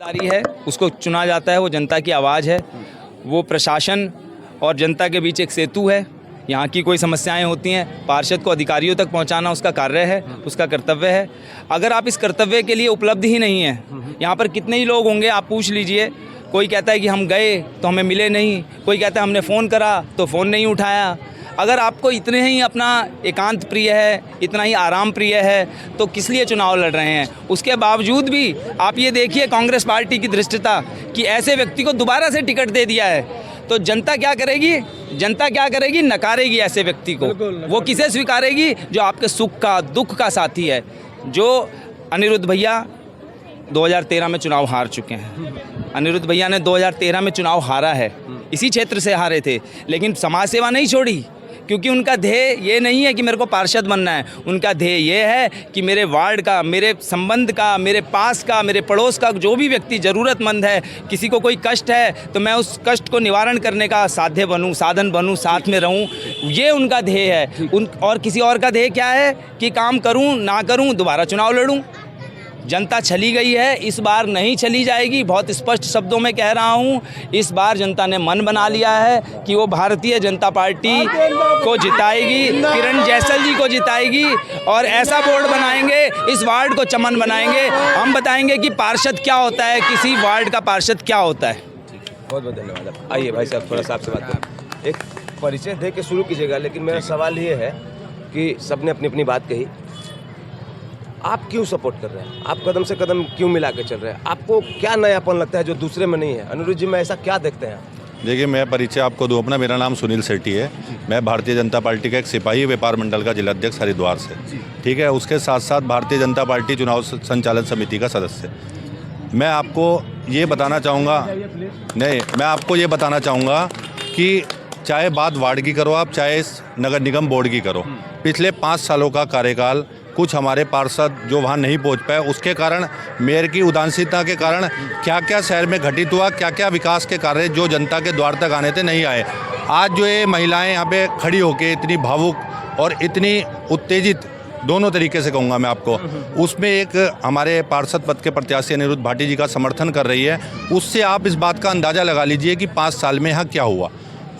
जिम्मेदारी है, उसको चुना जाता है, वो जनता की आवाज़ है, वो प्रशासन और जनता के बीच एक सेतु है। यहाँ की कोई समस्याएं होती हैं, पार्षद को अधिकारियों तक पहुँचाना उसका कार्य है, उसका कर्तव्य है। अगर आप इस कर्तव्य के लिए उपलब्ध ही नहीं हैं, यहाँ पर कितने ही लोग होंगे आप पूछ लीजिए। कोई कहता है कि हम गए तो हमें मिले नहीं, कोई कहता है हमने फ़ोन करा तो फ़ोन नहीं उठाया। अगर आपको इतने ही अपना एकांत प्रिय है, इतना ही आराम प्रिय है, तो किस लिए चुनाव लड़ रहे हैं? उसके बावजूद भी आप ये देखिए कांग्रेस पार्टी की धृष्टता कि ऐसे व्यक्ति को दोबारा से टिकट दे दिया है, तो जनता क्या करेगी? जनता क्या करेगी? नकारेगी ऐसे व्यक्ति को। वो किसे स्वीकारेगी? जो आपके सुख का दुख का साथी है। जो अनिरुद्ध भैया 2013 में चुनाव हार चुके हैं। अनिरुद्ध भैया ने 2013 में चुनाव हारा है, इसी क्षेत्र से हारे थे, लेकिन समाज सेवा नहीं छोड़ी, क्योंकि उनका ध्येय ये नहीं है कि मेरे को पार्षद बनना है। उनका ध्येय ये है कि मेरे वार्ड का, मेरे संबंध का, मेरे पास का, मेरे पड़ोस का जो भी व्यक्ति ज़रूरतमंद है, किसी को कोई कष्ट है, तो मैं उस कष्ट को निवारण करने का साध्य बनूं, साधन बनूं, साथ में रहूं। ये उनका ध्येय है। और किसी और का ध्येय क्या है कि काम करूं ना करूं, दोबारा चुनाव लड़ूं। जनता चली गई है, इस बार नहीं चली जाएगी। बहुत स्पष्ट शब्दों में कह रहा हूँ, इस बार जनता ने मन बना लिया है कि वो भारतीय जनता पार्टी को जिताएगी, किरण जैसल जी को जिताएगी, और ऐसा बोर्ड बनाएंगे, इस वार्ड को चमन बनाएंगे। हम बताएंगे कि पार्षद क्या होता है, किसी वार्ड का पार्षद क्या होता है। बहुत बहुत धन्यवाद। आइए भाई साहब, थोड़ा सा आपसे बात करें। एक परिचय दे के शुरू कीजिएगा, लेकिन मेरा सवाल ये है कि सबने अपनी अपनी बात कही, आप क्यों सपोर्ट कर रहे हैं? आप कदम से कदम क्यों मिला के चल रहे हैं? आपको क्या नयापन लगता है जो दूसरे में नहीं है? अनिरुद्ध जी में ऐसा क्या देखते हैं? देखिए, मैं परिचय आपको दूँ अपना। मेरा नाम सुनील सेठी है। मैं भारतीय जनता पार्टी का एक सिपाही व्यापार मंडल का जिलाध्यक्ष हरिद्वार से, ठीक है। उसके साथ साथ भारतीय जनता पार्टी चुनाव संचालन समिति का सदस्य। मैं आपको ये बताना चाहूँगा कि चाहे बात वार्ड की करो आप, चाहे नगर निगम बोर्ड की करो, पिछले 5 सालों का कार्यकाल कुछ हमारे पार्षद जो वहाँ नहीं पहुँच पाए, उसके कारण मेयर की उदासीनता के कारण क्या क्या शहर में घटित हुआ, क्या क्या विकास के कार्य जो जनता के द्वार तक आने थे नहीं आए। आज जो ये महिलाएं यहाँ पे खड़ी होके इतनी भावुक और इतनी उत्तेजित, दोनों तरीके से कहूँगा मैं आपको, उसमें एक हमारे पार्षद पद के प्रत्याशी अनिरुद्ध भाटी जी का समर्थन कर रही है। उससे आप इस बात का अंदाज़ा लगा लीजिए कि 5 साल में यहाँ क्या हुआ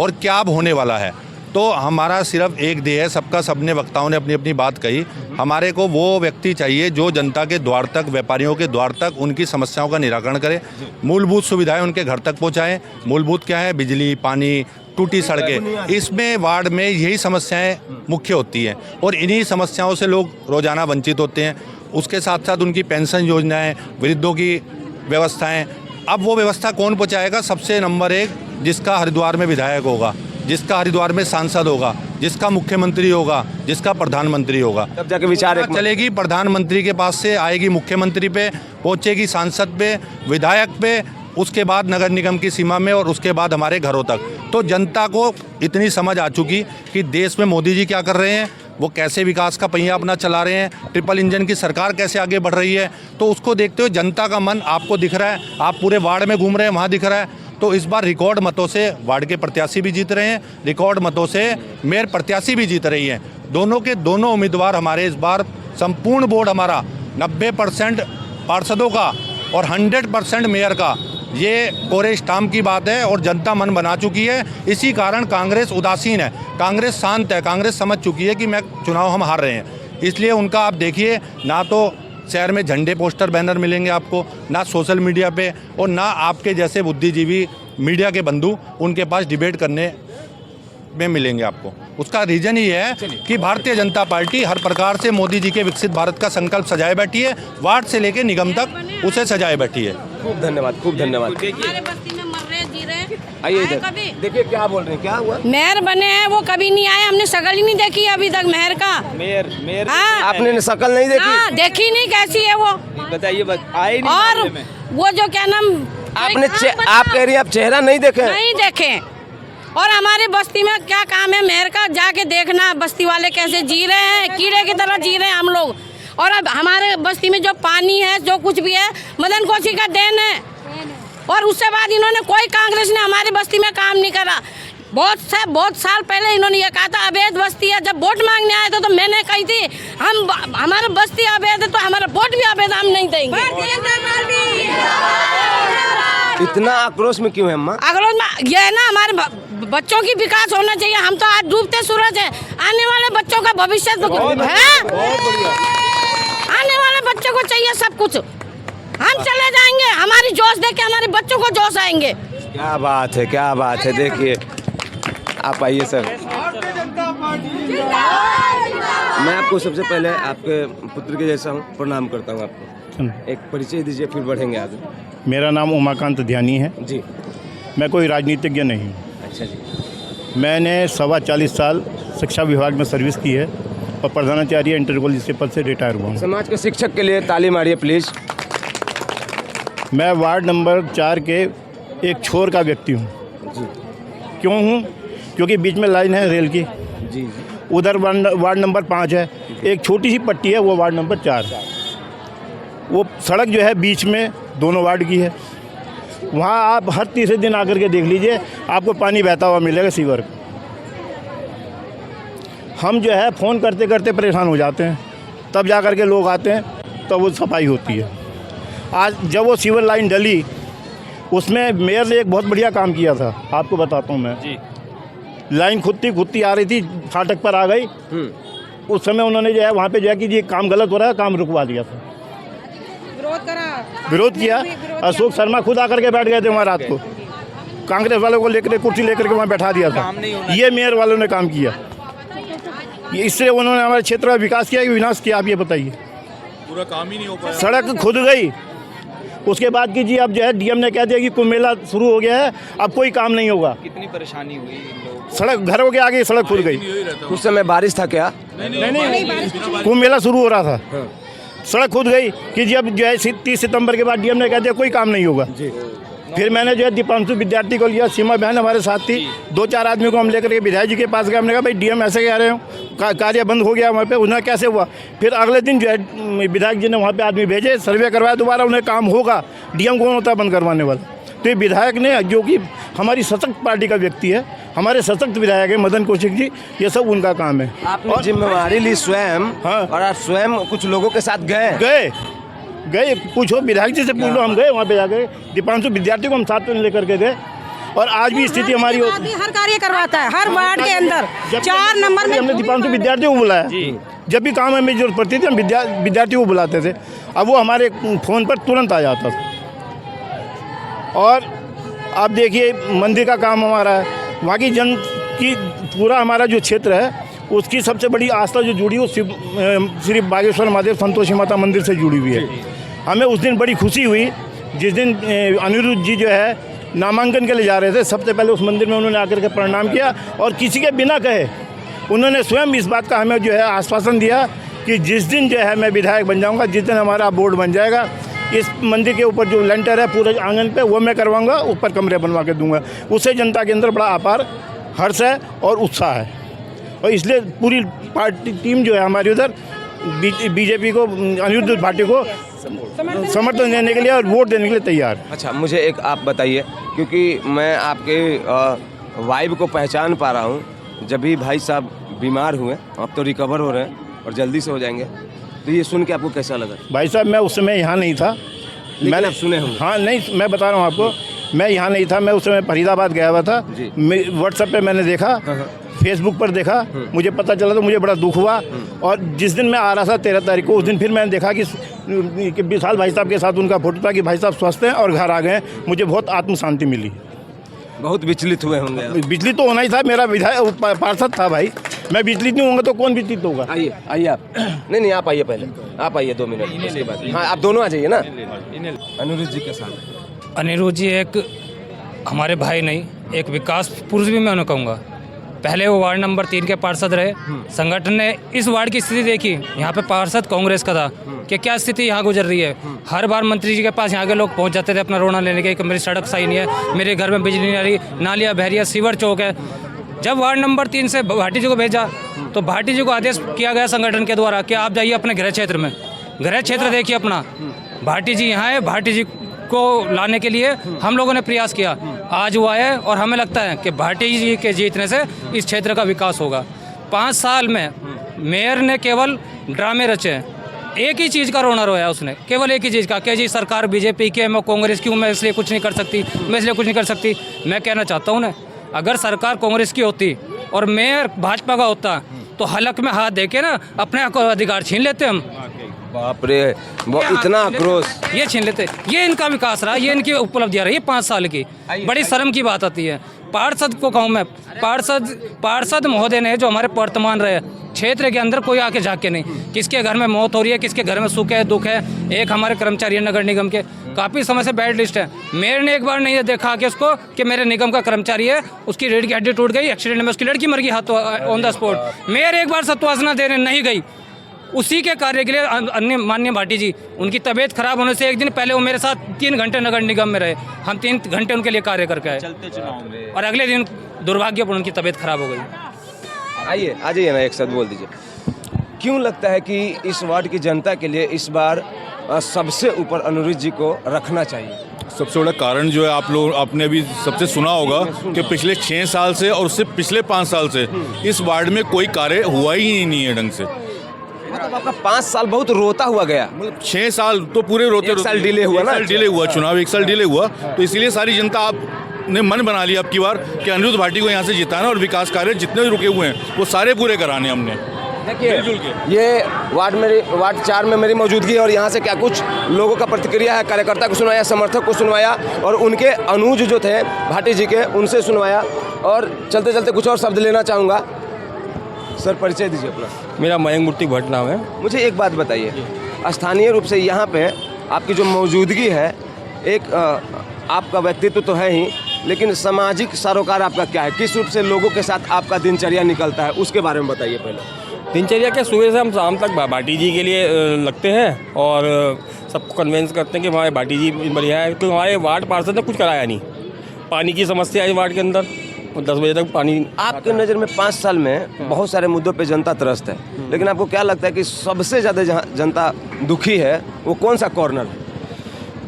और क्या अब होने वाला है। तो हमारा सिर्फ एक ध्येय है, सबका, सबने वक्ताओं ने अपनी अपनी बात कही। हमारे को वो व्यक्ति चाहिए जो जनता के द्वार तक, व्यापारियों के द्वार तक उनकी समस्याओं का निराकरण करे, मूलभूत सुविधाएं उनके घर तक पहुंचाएं। मूलभूत क्या है? बिजली, पानी, टूटी सड़कें। इसमें वार्ड में यही समस्याएं मुख्य होती हैं और इन्हीं समस्याओं से लोग रोजाना वंचित होते हैं। उसके साथ साथ उनकी पेंशन योजनाएँ, वृद्धों की व्यवस्थाएँ। अब वो व्यवस्था कौन पहुँचाएगा? सबसे नंबर 1 जिसका हरिद्वार में विधायक होगा, जिसका हरिद्वार में सांसद होगा, जिसका मुख्यमंत्री होगा, जिसका प्रधानमंत्री होगा, तब जाके विचार चलेगी। प्रधानमंत्री के पास से आएगी मुख्यमंत्री पे, पहुंचेगी सांसद पे, विधायक पे, उसके बाद नगर निगम की सीमा में और उसके बाद हमारे घरों तक। तो जनता को इतनी समझ आ चुकी कि देश में मोदी जी क्या कर रहे हैं, वो कैसे विकास का पहिया अपना चला रहे हैं, ट्रिपल इंजन की सरकार कैसे आगे बढ़ रही है। तो उसको देखते हुए जनता का मन आपको दिख रहा है, आप पूरे वार्ड में घूम रहे हैं, वहाँ दिख रहा है। तो इस बार रिकॉर्ड मतों से वार्ड के प्रत्याशी भी जीत रहे हैं, रिकॉर्ड मतों से मेयर प्रत्याशी भी जीत रही हैं। दोनों के दोनों उम्मीदवार हमारे इस बार, संपूर्ण बोर्ड हमारा 90% पार्षदों का और 100% मेयर का, ये कोरे स्टाम्प की बात है और जनता मन बना चुकी है। इसी कारण कांग्रेस उदासीन है, कांग्रेस शांत है, कांग्रेस समझ चुकी है कि चुनाव हम हार रहे हैं। इसलिए उनका आप देखिए, ना तो शहर में झंडे, पोस्टर, बैनर मिलेंगे आपको, ना सोशल मीडिया पे, और ना आपके जैसे बुद्धिजीवी मीडिया के बंधु उनके पास डिबेट करने में मिलेंगे आपको। उसका रीज़न ही है कि भारतीय जनता पार्टी हर प्रकार से मोदी जी के विकसित भारत का संकल्प सजाए बैठी है, वार्ड से लेकर निगम तक उसे सजाए बैठी है। खूब धन्यवाद, खूब धन्यवाद। आइए इधर, देखिए क्या बोल रहे हैं, क्या हुआ? मेयर बने हैं, वो कभी नहीं आए, हमने शक्ल ही नहीं देखी अभी तक मेयर का। मेयर आपने शक्ल नहीं देखी? हाँ, देखी नहीं, कैसी है वो, बताइए। आए नहीं और वो जो क्या नाम, आप कह रही हैं आप चेहरा नहीं देखे? नहीं देखे। और हमारे बस्ती में क्या काम है मेयर का? जाके देखना बस्ती वाले कैसे जी रहे हैं, कीड़े की तरह जी रहे हैं हम लोग। और अब हमारे बस्ती में जो पानी है, जो कुछ भी है, मदन कौशिक का देन है। और उससे बाद इन्होंने, कोई कांग्रेस ने हमारी बस्ती में काम नहीं करा। बहुत साल पहले इन्होंने ये कहा था अवैध बस्ती है। जब वोट मांगने आए थे तो मैंने कही थी हमारे बस्ती अवैध है तो हमारा वोट भी अवैध हम नहीं देंगे। इतना आक्रोश में क्यों है अम्मा? आक्रोश में ये है ना, हमारे बच्चों की विकास होना चाहिए। हम तो आज डूबते सूरज है, आने वाले बच्चों का भविष्य है, आने वाले बच्चों को चाहिए सब कुछ। हम चले जाएंगे, हमारी जोश देख के हमारे बच्चों को जोश आएंगे। क्या बात है, क्या बात है। देखिए आप आइए सर। मैं आपको सबसे पहले आपके पुत्र के जैसा हूँ, प्रणाम करता हूँ आपको। एक परिचय दीजिए फिर बढ़ेंगे आगे। मेरा नाम उमाकांत ध्यानी है जी। मैं कोई राजनीतिज्ञ नहीं हूँ। अच्छा जी। मैंने 40 साल शिक्षा विभाग में सर्विस की है और प्रधानाचार्य इंटर कॉलेज से पद से रिटायर हुआ हूँ। समाज के शिक्षक के लिए ताली मारिए प्लीज़। मैं वार्ड नंबर 4 के एक छोर का व्यक्ति हूँ। जी क्यों हूँ? क्योंकि बीच में लाइन है रेल की, जी। उधर वार्ड नंबर 5 है, एक छोटी सी पट्टी है वो वार्ड नंबर 4। वो सड़क जो है बीच में दोनों वार्ड की है। वहाँ आप हर तीसरे दिन आकर के देख लीजिए, आपको पानी बहता हुआ मिलेगा सीवर। हम जो है फ़ोन करते करते परेशान हो जाते हैं, तब जा कर के लोग आते हैं तब वो सफाई होती है। आज जब वो सीवर लाइन डली उसमें मेयर ने एक बहुत बढ़िया काम किया था, आपको बताता हूँ मैं जी। लाइन खुदती आ रही थी, फाटक पर आ गई। उस समय उन्होंने जो है वहाँ पे जो है कि ये काम गलत हो रहा है, काम रुकवा दिया था, विरोध किया। अशोक शर्मा खुद आकर के बैठ गए थे वहाँ रात को, कांग्रेस वालों को लेकर कुर्सी लेकर के वहाँ बैठा दिया था। ये मेयर वालों ने काम किया, इससे उन्होंने हमारे क्षेत्र का विकास किया कि विनाश किया? आप ये बताइए। पूरा काम ही नहीं हो पाया। सड़क खुद गई, उसके बाद की जी अब जो है डीएम ने कह दिया कि कुंभ मेला शुरू हो गया है, अब कोई काम नहीं होगा। कितनी परेशानी हुई इन लोगों को। सड़क घरों के आगे सड़क खुद गई। उस समय बारिश था क्या? नहीं, कुंभ मेला शुरू हो रहा था। सड़क खुद गई कि जी अब जो है 30 सितंबर के बाद डीएम ने कह दिया कोई काम नहीं होगा। फिर मैंने जो है दीपांशु विद्यार्थी को लिया, सीमा बहन हमारे साथ थी, 2-4 आदमी को हम लेकर के विधायक जी के पास गए। हमने कहा भाई डीएम ऐसे कह रहे हो, कार्य बंद हो गया वहाँ पे। उन्हें कैसे हुआ? फिर अगले दिन जो है विधायक जी ने वहाँ पे आदमी भेजे, सर्वे करवाया दोबारा, उन्हें काम होगा। डीएम कौन होता है बंद करवाने वाला? तो ये विधायक ने, जो कि हमारी सशक्त पार्टी का व्यक्ति है, हमारे सशक्त विधायक है मदन कौशिक जी, ये सब उनका काम है। आपने जिम्मेवारी ली स्वयं। हाँ। और आप स्वयं कुछ लोगों के साथ गए पूछो विधायक जी से पूछ लो। हम गए वहाँ पे जाके, दीपांशु विद्यार्थी को हम साथ में लेकर के गए। और आज भी स्थिति हमारी हर कार्य करवाता है, हर वार्ड के अंदर 4 नंबर में हमने दीपांशु विद्यार्थी को बुलाया। जब भी काम हमें जरूरत पड़ती थी हम विद्यार्थी को बुलाते थे। अब वो हमारे फ़ोन पर तुरंत आ जाता था। और आप देखिए मंदिर का काम हमारा है, वहाँ की जन की पूरा हमारा जो क्षेत्र है उसकी सबसे बड़ी आस्था जो जुड़ी वो श्री बागेश्वर महादेव संतोषी माता मंदिर से जुड़ी हुई है। हमें उस दिन बड़ी खुशी हुई जिस दिन अनिरुद्ध जी जो है नामांकन के लिए जा रहे थे। सबसे पहले उस मंदिर में उन्होंने आकर के प्रणाम किया और किसी के बिना कहे उन्होंने स्वयं इस बात का हमें जो है आश्वासन दिया कि जिस दिन जो है मैं विधायक बन जाऊंगा, जिस दिन हमारा बोर्ड बन जाएगा, इस मंदिर के ऊपर जो लेंटर है पूरे आंगन पे वो मैं करवाऊंगा, ऊपर कमरे बनवा के दूंगा। उससे जनता के अंदर बड़ा अपार हर्ष है और उत्साह है। और इसलिए पूरी पार्टी टीम जो है हमारी उधर बीजेपी को, अनिरुद्ध पार्टी को समर्थन देने के लिए और वोट देने के लिए तैयार। अच्छा, मुझे एक आप बताइए, क्योंकि मैं आपके वाइब को पहचान पा रहा हूँ। जब भी भाई साहब बीमार हुए, अब तो रिकवर हो रहे हैं और जल्दी से हो जाएंगे, तो ये सुन के आपको कैसा लगा? भाई साहब मैं उस समय यहाँ नहीं था, मैंने सुने होंगे। हाँ नहीं, मैं बता रहा हूँ आपको, मैं यहाँ नहीं था, मैं उस समय फरीदाबाद गया हुआ था। व्हाट्सएप पे मैंने देखा, फेसबुक पर देखा, मुझे पता चला तो मुझे बड़ा दुख हुआ। और जिस दिन मैं आ रहा था 13 तारीख को, उस दिन फिर मैंने देखा कि विशाल भाई साहब के साथ उनका फोटो था कि भाई साहब स्वस्थ हैं और घर आ गए। मुझे बहुत आत्म शांति मिली। बहुत विचलित हुए होंगे? विचलित तो होना ही था, मेरा विधायक पार्षद था भाई, मैं विचलित नहीं होऊंगा तो कौन विचलित होगा? आइए आप। नहीं आप आइए, पहले आप आइए 2 मिनट, उसके बाद हाँ आप दोनों आ जाइए ना। अनिरुद्ध जी के साथ। अनिरुद्ध जी एक हमारे भाई नहीं, एक विकास पुरुष भी मैं उन्हें कहूँगा। पहले वो वार्ड नंबर 3 के पार्षद रहे। संगठन ने इस वार्ड की स्थिति देखी, यहाँ पे पार्षद कांग्रेस का था कि क्या स्थिति यहाँ गुजर रही है। हर बार मंत्री जी के पास यहाँ के लोग पहुँच जाते थे अपना रोना लेने के कि मेरी सड़क सही नहीं है, मेरे घर में बिजली नहीं आ रही, नालियाँ बहरिया, सीवर चौक है। जब वार्ड नंबर 3 से भाटी जी को भेजा तो भाटी जी को आदेश किया गया संगठन के द्वारा कि आप जाइए अपने गृह क्षेत्र में, गृह क्षेत्र देखिए अपना। भाटी जी यहाँ है, भाटी जी को लाने के लिए हम लोगों ने प्रयास किया, आज हुआ है। और हमें लगता है कि भाटी जी के जीतने से इस क्षेत्र का विकास होगा। 5 साल में मेयर ने केवल ड्रामे रचे हैं, एक ही चीज़ का रोना रोया उसने, केवल एक ही चीज़ का कि जी सरकार बीजेपी की है, मैं कांग्रेस की हूँ, मैं इसलिए कुछ नहीं कर सकती, मैं इसलिए कुछ नहीं कर सकती। मैं कहना चाहता हूँ ना, अगर सरकार कांग्रेस की होती और मेयर भाजपा का होता तो हलक में हाथ दे के ना अपने अधिकार छीन लेते हम। बाप रे, वो इतना आक्रोश। ये छीन लेते, ये इनका विकास रहा, ये इनकी उपलब्धियाँ रही 5 साल की। बड़ी शर्म की बात आती है। पार्षद को कहूँ मैं, पार्षद महोदय ने जो हमारे वर्तमान रहे क्षेत्र के अंदर कोई आके झाँक के नहीं, किसके घर में मौत हो रही है, किसके घर में सुख है दुख है। एक हमारे कर्मचारी नगर निगम के काफ़ी समय से बैड लिस्ट है, मेयर ने एक बार नहीं देखा कि उसको कि मेरे निगम का कर्मचारी है, उसकी रीढ़ की हड्डी टूट गई, एक्सीडेंट में उसकी लड़की मर गई हाथ ऑन द स्पॉट। मेयर एक बार सत्वासना देने नहीं गई, उसी के कार्य के लिए अन्य माननीय भाटी जी, उनकी तबीयत खराब होने से एक दिन पहले वो मेरे साथ 3 घंटे नगर निगम में रहे, हम 3 घंटे उनके लिए कार्य करके आए और अगले दिन दुर्भाग्यपूर्ण उनकी तबीयत खराब हो गई। आइए आ जाइए ना, एक साथ बोल दीजिए, क्यों लगता है कि इस वार्ड की जनता के लिए इस बार सबसे ऊपर अनुरुद्ध जी को रखना चाहिए? सबसे बड़ा कारण जो है, आप लोग आपने भी सबसे सुना होगा कि पिछले 6 साल से और उससे पिछले 5 साल से इस वार्ड में कोई कार्य हुआ ही नहीं है ढंग से। मतलब आपका 5 साल बहुत रोता हुआ गया। 6 साल तो पूरे रोते 1 साल डिले हुआ ना, 1 साल डिले हुआ चुनाव, 1 साल डिले हुआ, तो इसीलिए सारी जनता आपने मन बना लिया अब की बार कि अनुरुद्ध भाटी को यहाँ से जिताना और विकास कार्य जितने भी रुके हुए हैं वो सारे पूरे कराने हमने। देखिए ये वार्ड 4 में मेरी मौजूदगी है और यहाँ से क्या कुछ लोगों का प्रतिक्रिया है, कार्यकर्ता को सुनवाया, समर्थक को सुनवाया और उनके अनुज जो थे भाटी जी के उनसे सुनवाया। और चलते चलते कुछ और शब्द लेना चाहूँगा। सर परिचय दीजिए अपना। मेरा मयंक मूर्ति भट्ट नाम है। मुझे एक बात बताइए, स्थानीय रूप से यहाँ पे आपकी जो मौजूदगी है, एक आपका व्यक्तित्व तो है ही, लेकिन सामाजिक सरोकार आपका क्या है? किस रूप से लोगों के साथ आपका दिनचर्या निकलता है, उसके बारे में बताइए पहले। दिनचर्या क्या, सुबह से हम शाम तक भाटी जी के लिए लगते हैं और सबको कन्वेंस करते हैं कि हमारे भाटी जी बढ़िया है। तो हमारे वार्ड पार्षद ने कुछ कराया नहीं, पानी की समस्या है वार्ड के अंदर, 10 बजे तक पानी। आपके नज़र में 5 साल में बहुत सारे मुद्दों पे जनता त्रस्त है, लेकिन आपको क्या लगता है कि सबसे ज़्यादा जहाँ जनता दुखी है वो कौन सा कॉर्नर है?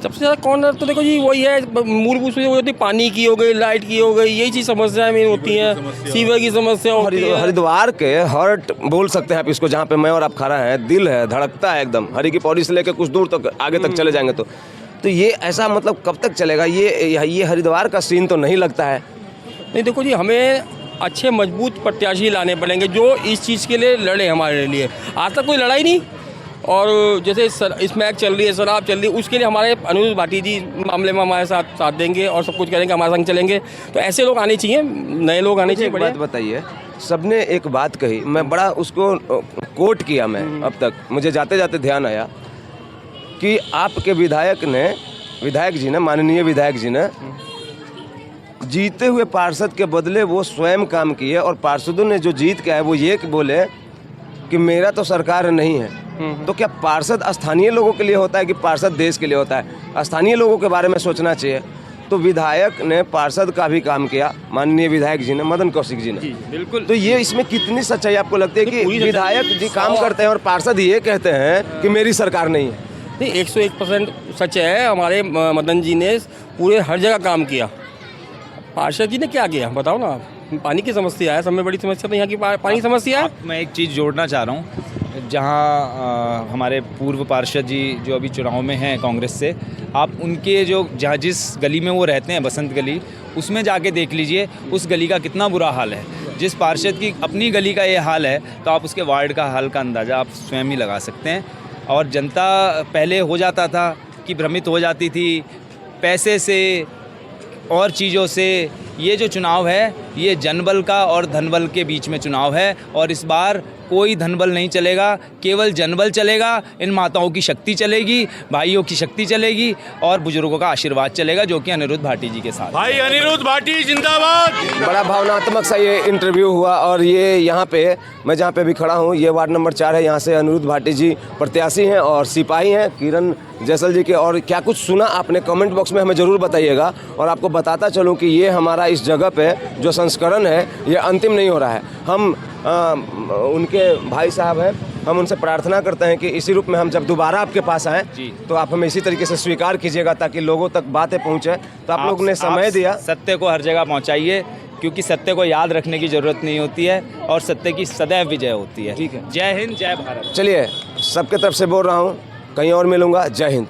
सबसे ज़्यादा कॉर्नर तो देखो जी वही है, मूलभूत चीज़ होती है, पानी की हो गई, लाइट की हो गई, यही चीज़ समस्याएं मेन होती हैं, सीवर की समस्या होती है। हरिद्वार के हर्ट बोल सकते हैं आप इसको, जहाँ पे मैं और आप खड़ा है, दिल है, धड़कता है एकदम, हरी की पौड़ी से लेकर कुछ दूर तक आगे तक चले जाएंगे तो ये ऐसा मतलब कब तक चलेगा? ये हरिद्वार का सीन तो नहीं लगता है। नहीं देखो जी, हमें अच्छे मजबूत प्रत्याशी लाने पड़ेंगे जो इस चीज़ के लिए लड़े हमारे लिए। आज तक कोई लड़ाई नहीं, और जैसे स्मैक चल रही है, शराब चल रही है, उसके लिए हमारे अनुरुद्ध भाटी जी मामले में हमारे साथ देंगे और सब कुछ करेंगे, हमारे संग चलेंगे। तो ऐसे लोग आने चाहिए, नए लोग आने चाहिए। बात बताइए, सबने एक बात कही, मैं बड़ा उसको कोट किया, मैं अब तक मुझे जाते जाते ध्यान आया कि आपके विधायक जी ने माननीय विधायक जी ने जीते हुए पार्षद के बदले वो स्वयं काम किए और पार्षदों ने जो जीत के आए वो ये बोले कि मेरा तो सरकार नहीं है। तो क्या पार्षद स्थानीय लोगों के लिए होता है कि पार्षद देश के लिए होता है? स्थानीय लोगों के बारे में सोचना चाहिए। तो विधायक ने पार्षद का भी काम किया, माननीय विधायक जी ने, मदन कौशिक जी ने। बिल्कुल। तो ये इसमें कितनी सच्चाई आपको लगती है कि विधायक जी काम करते हैं और पार्षद ये कहते हैं कि मेरी सरकार नहीं है? नहीं, 101% सच है। हमारे मदन जी ने पूरे हर जगह काम किया। पार्षद जी ने क्या किया बताओ ना आप? पानी की समस्या है, सब में बड़ी समस्या तो यहाँ की पानी की समस्या है। मैं एक चीज़ जोड़ना चाह रहा हूँ, जहाँ हमारे पूर्व पार्षद जी जो अभी चुनाव में हैं कांग्रेस से, आप उनके जो जहाँ जिस गली में वो रहते हैं, बसंत गली, उसमें जाके देख लीजिए उस गली का कितना बुरा हाल है। जिस पार्षद की अपनी गली का ये हाल है तो आप उसके वार्ड का हाल का अंदाज़ा आप स्वयं ही लगा सकते हैं। और जनता पहले हो जाता था कि भ्रमित हो जाती थी पैसे से और चीज़ों से। ये जो चुनाव है ये जनबल का और धनबल के बीच में चुनाव है और इस बार कोई धनबल नहीं चलेगा, केवल जनबल चलेगा। इन माताओं की शक्ति चलेगी, भाइयों की शक्ति चलेगी और बुजुर्गों का आशीर्वाद चलेगा, जो कि अनिरुद्ध भाटी जी के साथ। भाई अनिरुद्ध भाटी जिंदाबाद। बड़ा भावनात्मक सा ये इंटरव्यू हुआ और ये यहाँ पे मैं जहाँ पे भी खड़ा हूँ, ये वार्ड नंबर 4 है। यहाँ से अनिरुद्ध भाटी जी प्रत्याशी हैं और सिपाही हैं किरण जैसल जी के। और क्या कुछ सुना आपने कमेंट बॉक्स में हमें ज़रूर बताइएगा। और आपको बताता चलूँ कि ये हमारा इस जगह पे जो संस्करण है ये अंतिम नहीं हो रहा है। हम उनके भाई साहब हैं, हम उनसे प्रार्थना करते हैं कि इसी रूप में हम जब दोबारा आपके पास आएँ तो आप हमें इसी तरीके से स्वीकार कीजिएगा ताकि लोगों तक बातें पहुँचे। तो आप लोग ने समय दिया, सत्य को हर जगह पहुंचाइए, क्योंकि सत्य को याद रखने की ज़रूरत नहीं होती है और सत्य की सदैव विजय होती है। ठीक है। जय हिंद, जय भारत। चलिए सबके तरफ से बोल रहा हूँ, कहीं और मिलूंगा। जय हिंद।